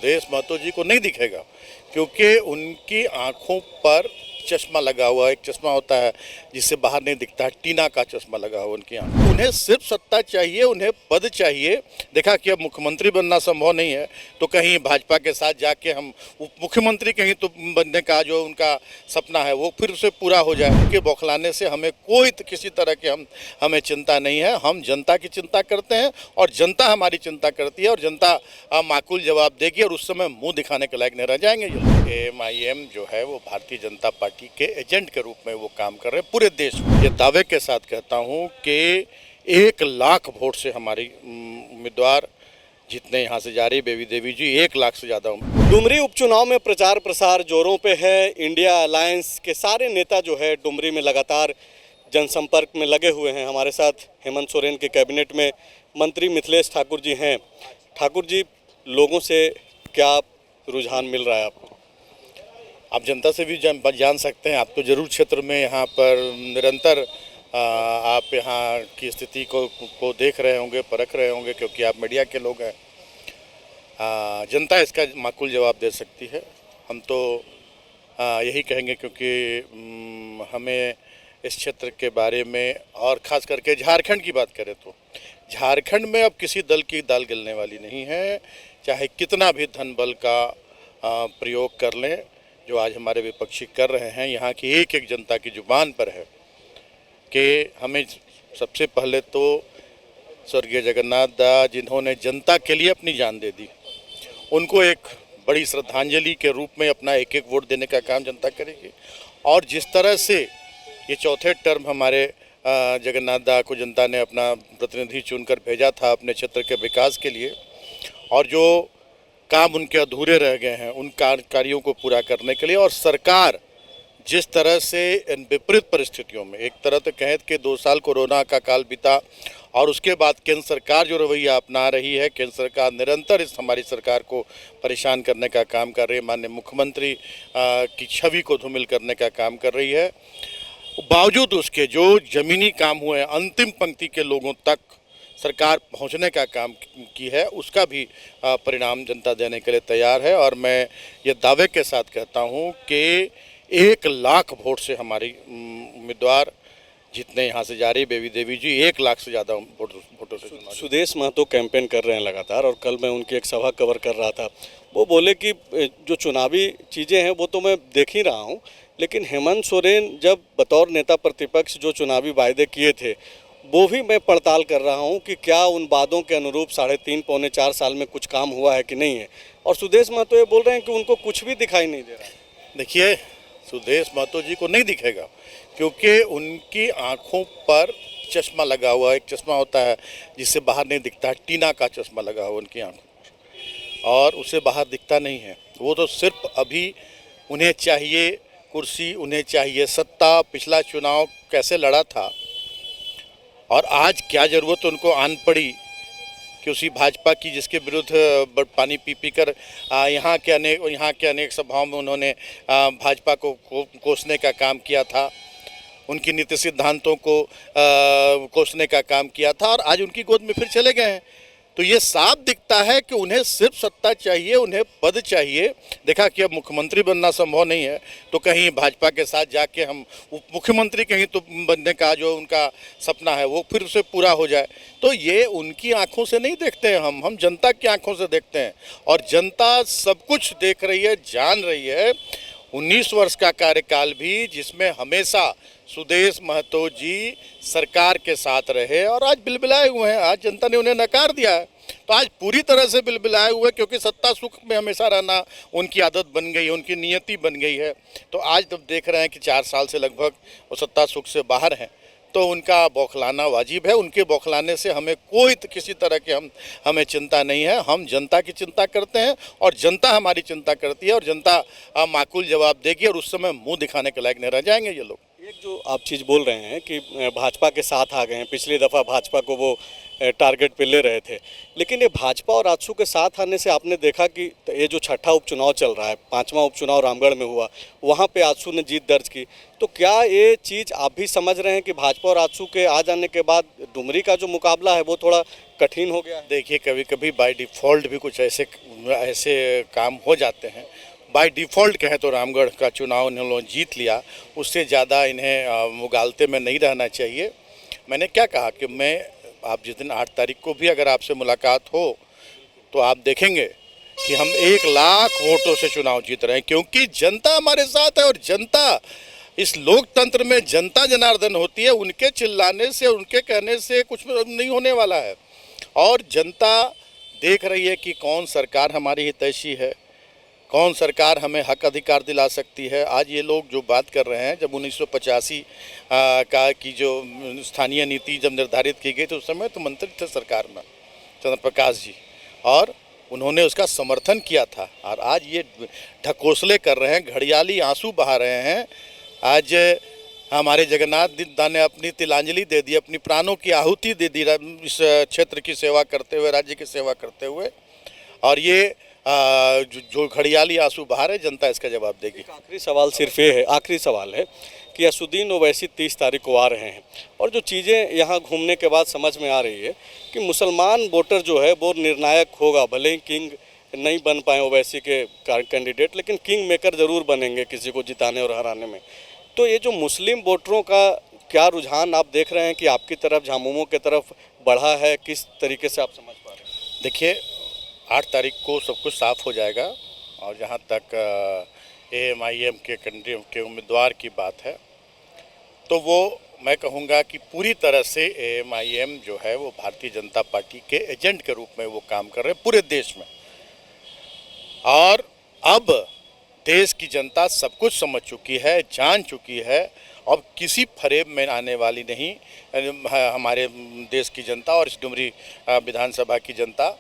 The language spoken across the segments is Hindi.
सुदेश महतो जी को नहीं दिखेगा, क्योंकि उनकी आंखों पर चश्मा लगा हुआ, एक चश्मा होता है जिससे बाहर नहीं दिखता है, टीना का चश्मा लगा हुआ उनकी आंखों। उन्हें सिर्फ सत्ता चाहिए, उन्हें पद चाहिए। देखा कि अब मुख्यमंत्री बनना संभव नहीं है, तो कहीं भाजपा के साथ जाके हम उप मुख्यमंत्री कहीं तो बनने का जो उनका सपना है वो फिर से पूरा हो जाए। उनके बौखलाने से हमें कोई किसी तरह की हमें चिंता नहीं है। हम जनता की चिंता करते हैं और जनता हमारी चिंता करती है, और जनता माकूल जवाब देगी, और उस समय मुंह दिखाने के लायक नहीं रह जाएंगे। AMIM जो है वो भारतीय जनता पार्टी के एजेंट के रूप में वो काम कर रहे हैं पूरे देश में। ये दावे के साथ कहता हूँ कि 1 लाख वोट से हमारी उम्मीदवार जितने यहाँ से जा रही बेबी देवी जी 1 लाख से ज़्यादा। डुमरी उपचुनाव में प्रचार प्रसार जोरों पे है। इंडिया अलायंस के सारे नेता जो है डुमरी में लगातार जनसंपर्क में लगे हुए हैं। हमारे साथ हेमंत सोरेन के कैबिनेट में मंत्री मिथिलेश ठाकुर जी हैं। ठाकुर जी, लोगों से क्या रुझान मिल रहा है आपको? आप जनता से भी जान सकते हैं। आप तो जरूर क्षेत्र में यहाँ पर निरंतर आप यहाँ की स्थिति को देख रहे होंगे, परख रहे होंगे, क्योंकि आप मीडिया के लोग हैं। जनता इसका माकूल जवाब दे सकती है। हम तो यही कहेंगे, क्योंकि हमें इस क्षेत्र के बारे में, और ख़ास करके झारखंड की बात करें तो झारखंड में अब किसी दल की दाल गिलने वाली नहीं है। चाहे कितना भी धन बल का प्रयोग कर लें, जो आज हमारे विपक्षी कर रहे हैं। यहाँ की एक एक जनता की जुबान पर है कि हमें सबसे पहले तो स्वर्गीय जगन्नाथ दास, जिन्होंने जनता के लिए अपनी जान दे दी, उनको एक बड़ी श्रद्धांजलि के रूप में अपना एक एक वोट देने का काम जनता करेगी। और जिस तरह से ये चौथे टर्म हमारे जगन्नाथ दास को जनता ने अपना प्रतिनिधि चुनकर भेजा था अपने क्षेत्र के विकास के लिए, और जो काम उनके अधूरे रह गए हैं उन कार्यों को पूरा करने के लिए, और सरकार जिस तरह से इन विपरीत परिस्थितियों में, एक तरह तो कहें कि 2 साल कोरोना का काल बीता, और उसके बाद केंद्र सरकार जो रवैया अपना रही है, केंद्र सरकार निरंतर इस हमारी सरकार को परेशान करने का काम कर रही है, माननीय मुख्यमंत्री की छवि को धूमिल करने का काम कर रही है। बावजूद उसके जो ज़मीनी काम हुए हैं, अंतिम पंक्ति के लोगों तक सरकार पहुंचने का काम की है, उसका भी परिणाम जनता देने के लिए तैयार है। और मैं ये दावे के साथ कहता हूं कि 1 लाख वोट से हमारी उम्मीदवार जितने यहाँ से जा रही बेबी देवी जी 1 लाख से ज़्यादा वोटों से। सुदेश महतो कैंपेन कर रहे हैं लगातार, और कल मैं उनकी एक सभा कवर कर रहा था। वो बोले कि जो चुनावी चीज़ें हैं वो तो मैं देख ही रहा हूँ, लेकिन हेमंत सोरेन जब बतौर नेता प्रतिपक्ष जो चुनावी वायदे किए थे वो भी मैं पड़ताल कर रहा हूं कि क्या उन वादों के अनुरूप 3.5 पौने 4 साल में कुछ काम हुआ है कि नहीं है। और सुदेश महतो ये बोल रहे हैं कि उनको कुछ भी दिखाई नहीं दे रहा। देखिए, सुदेश महतो जी को नहीं दिखेगा, क्योंकि उनकी आंखों पर चश्मा लगा हुआ, एक चश्मा होता है जिससे बाहर नहीं दिखता है, टीना का चश्मा लगा हुआ उनकी आंखों पर, और उसे बाहर दिखता नहीं है। वो तो सिर्फ अभी उन्हें चाहिए कुर्सी, उन्हें चाहिए सत्ता। पिछला चुनाव कैसे लड़ा था और आज क्या ज़रूरत उनको आन पड़ी कि उसी भाजपा की जिसके विरुद्ध पानी पी पी कर यहाँ के अनेक सभाओं में उन्होंने भाजपा को कोसने का काम किया था, उनकी नीति सिद्धांतों को कोसने का काम किया था, और आज उनकी गोद में फिर चले गए हैं। तो ये साफ दिखता है कि उन्हें सिर्फ सत्ता चाहिए, उन्हें पद चाहिए। देखा कि अब मुख्यमंत्री बनना संभव नहीं है, तो कहीं भाजपा के साथ जाके हम उप मुख्यमंत्री कहीं तो बनने का जो उनका सपना है वो फिर से पूरा हो जाए। तो ये उनकी आंखों से नहीं देखते हैं, हम जनता की आंखों से देखते हैं, और जनता सब कुछ देख रही है, जान रही है। 19 वर्ष का कार्यकाल भी जिसमें हमेशा सुदेश महतो जी सरकार के साथ रहे, और आज बिलबिलाए हुए हैं। आज जनता ने उन्हें नकार दिया है, तो आज पूरी तरह से बिलबिलाए हुए, क्योंकि सत्ता सुख में हमेशा रहना उनकी आदत बन गई है, उनकी नियति बन गई है। तो आज तब देख रहे हैं कि 4 साल से लगभग वो सत्ता सुख से बाहर हैं, तो उनका बौखलाना वाजिब है। उनके बौखलाने से हमें कोई किसी तरह की हमें चिंता नहीं है। हम जनता की चिंता करते हैं, और जनता हमारी चिंता करती है, और जनता माकूल जवाब देगी, और उस समय मुंह दिखाने के लायक नहीं रह जाएंगे ये लोग। एक जो आप चीज़ बोल रहे हैं कि भाजपा के साथ आ गए हैं, पिछली दफ़ा भाजपा को वो टारगेट पे ले रहे थे। लेकिन ये भाजपा और आजसू के साथ आने से आपने देखा कि ये जो छठा उपचुनाव चल रहा है, 5वां उपचुनाव रामगढ़ में हुआ, वहाँ पे आजसू ने जीत दर्ज की। तो क्या ये चीज़ आप भी समझ रहे हैं कि भाजपा और आजसू के आ जाने के बाद डुमरी का जो मुकाबला है वो थोड़ा कठिन हो गया है? देखिए, कभी कभी बाय डिफ़ॉल्ट भी कुछ ऐसे ऐसे काम हो जाते हैं। बाय डिफ़ॉल्ट कहें तो रामगढ़ का चुनाव इन्होंने जीत लिया, उससे ज़्यादा इन्हें मुगालते में नहीं रहना चाहिए। मैंने क्या कहा कि मैं आप जिस दिन 8 तारीख को भी अगर आपसे मुलाकात हो तो आप देखेंगे कि हम 1 लाख वोटों से चुनाव जीत रहे हैं, क्योंकि जनता हमारे साथ है। और जनता, इस लोकतंत्र में जनता जनार्दन होती है, उनके चिल्लाने से, उनके कहने से कुछ नहीं होने वाला है। और जनता देख रही है कि कौन सरकार हमारी हितैषी है, कौन सरकार हमें हक अधिकार दिला सकती है। आज ये लोग जो बात कर रहे हैं, जब 1985 का की जो स्थानीय नीति जब निर्धारित की गई तो उस समय तो मंत्री थे सरकार में चंद्र प्रकाश जी, और उन्होंने उसका समर्थन किया था। और आज ये ढकोसले कर रहे हैं, घड़ियाली आंसू बहा रहे हैं। आज हमारे जगन्नाथ दादा ने अपनी तिलांजलि दे दी, अपनी प्राणों की आहुति दे दी इस क्षेत्र की सेवा करते हुए, राज्य की सेवा करते हुए। और ये जो घड़ियाली आंसू बहा रहे, जनता इसका जवाब देगी। एक आखिरी सवाल सिर्फ ये है, आखिरी सवाल है कि असुद्दीन ओवैसी 30 तारीख को आ रहे हैं, और जो चीज़ें यहाँ घूमने के बाद समझ में आ रही है कि मुसलमान वोटर जो है वो निर्णायक होगा। भले ही किंग नहीं बन पाए ओवैसी के कैंडिडेट, लेकिन किंग मेकर ज़रूर बनेंगे किसी को जिताने और हराने में। तो ये जो मुस्लिम वोटरों का क्या रुझान आप देख रहे हैं कि आपकी तरफ, झामुमो की तरफ बढ़ा है, किस तरीके से आप समझ पा रहे हैं? देखिए, 8 तारीख को सब कुछ साफ हो जाएगा। और जहाँ तक AMIM के उम्मीदवार की बात है, तो वो मैं कहूँगा कि पूरी तरह से AMIM जो है वो भारतीय जनता पार्टी के एजेंट के रूप में वो काम कर रहे हैं पूरे देश में। और अब देश की जनता सब कुछ समझ चुकी है, जान चुकी है। अब किसी फरेब में आने वाली नहीं हमारे देश की जनता और इस डुमरी विधानसभा की जनता।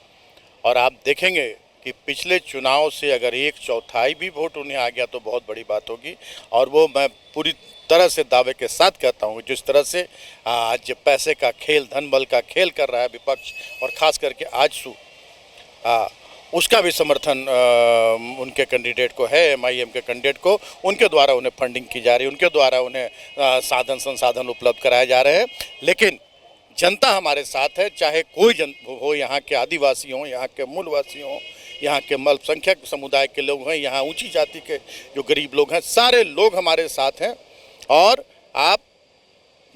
और आप देखेंगे कि पिछले चुनाव से अगर 1/4 भी वोट उन्हें आ गया तो बहुत बड़ी बात होगी। और वो मैं पूरी तरह से दावे के साथ कहता हूँ, जिस तरह से आज पैसे का खेल, धन बल का खेल कर रहा है विपक्ष, और ख़ास करके आजसू, उसका भी समर्थन उनके कैंडिडेट को है, MIM के कैंडिडेट को। उनके द्वारा उन्हें फंडिंग की जा रही है, उनके द्वारा उन्हें साधन संसाधन उपलब्ध कराए जा रहे हैं। लेकिन जनता हमारे साथ है, चाहे कोई हो, यहाँ के आदिवासी हों, यहाँ के मूलवासी हों, यहाँ के अल्पसंख्यक समुदाय के लोग हैं, यहाँ ऊंची जाति के जो गरीब लोग हैं, सारे लोग हमारे साथ हैं। और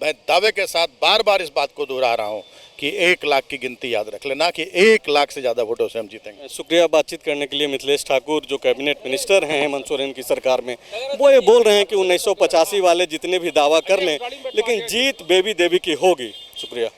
मैं दावे के साथ बार बार इस बात को दोहरा रहा हूँ कि 1 लाख की गिनती याद रख लेना कि 1 लाख से ज़्यादा वोटों से हम जीतेंगे। शुक्रिया बातचीत करने के लिए। मिथिलेश ठाकुर जो कैबिनेट मिनिस्टर हैं हेमंत सोरेन की सरकार में, वो ये बोल रहे हैं कि 1985 वाले जितने भी दावा कर लें, लेकिन जीत बेबी देवी की होगी। शुक्रिया।